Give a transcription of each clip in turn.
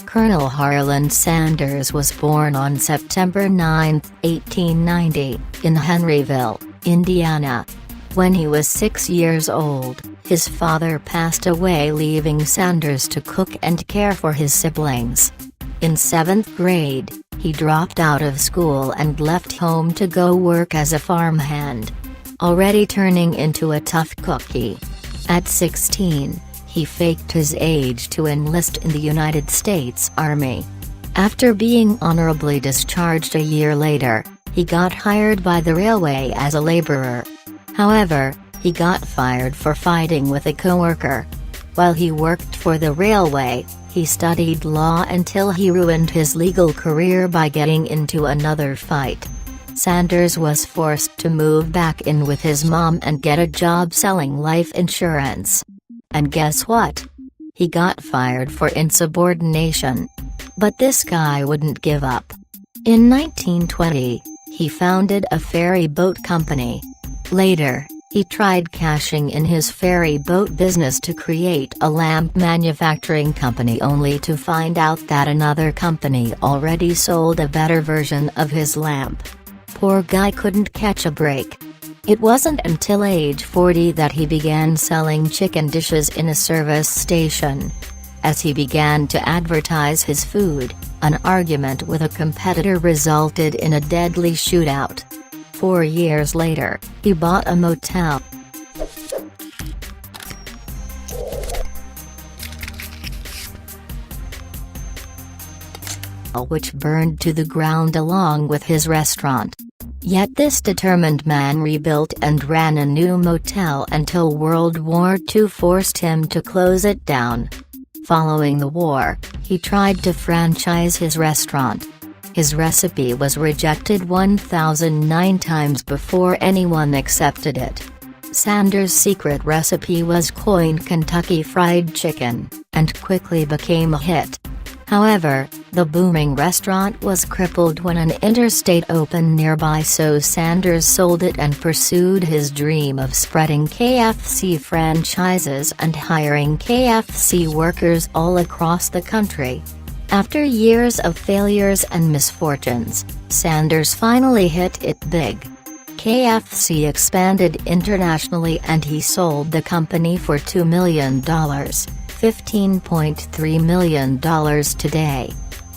Colonel Harland Sanders was born on September 9, 1890, in Henryville, Indiana. When he was 6 years old, his father passed away, leaving Sanders to cook and care for his siblings. In 7th grade, he dropped out of school and left home to go work as a farmhand, already turning into a tough cookie. At 16, he faked his age to enlist in the United States Army. After being honorably discharged a year later, he got hired by the railway as a laborer. However, he got fired for fighting with a coworker. While he worked for the railway, he studied law until he ruined his legal career by getting into another fight. Sanders was forced to move back in with his mom and get a job selling life insurance. And guess what? He got fired for insubordination. But this guy wouldn't give up. In 1920, he founded a ferry boat company. Later, he tried cashing in his ferry boat business to create a lamp manufacturing company, only to find out that another company already sold a better version of his lamp. Poor guy couldn't catch a break. It wasn't until age 40 that he began selling chicken dishes in a service station. As he began to advertise his food, an argument with a competitor resulted in a deadly shootout. 4 years later, he bought a motel, which burned to the ground along with his restaurant. Yet this determined man rebuilt and ran a new motel until World War II forced him to close it down. Following the war, he tried to franchise his restaurant. His recipe was rejected 1,009 times before anyone accepted it. Sanders' secret recipe was coined Kentucky Fried Chicken, and quickly became a hit. However, the booming restaurant was crippled when an interstate opened nearby, so Sanders sold it and pursued his dream of spreading KFC franchises and hiring KFC workers all across the country. After years of failures and misfortunes, Sanders finally hit it big. KFC expanded internationally and he sold the company for $2 million. $15.3 million today.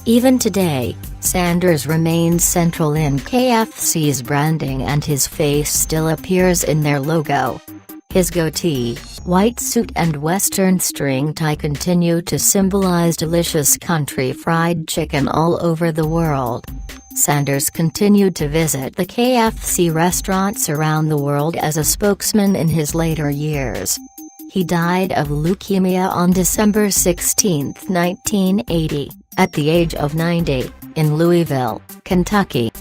Even today, Sanders remains central in KFC's branding and his face still appears in their logo. His goatee, white suit and western string tie continue to symbolize delicious country fried chicken all over the world. Sanders continued to visit the KFC restaurants around the world as a spokesman in his later years. He died of leukemia on December 16, 1980, at the age of 90, in Louisville, Kentucky.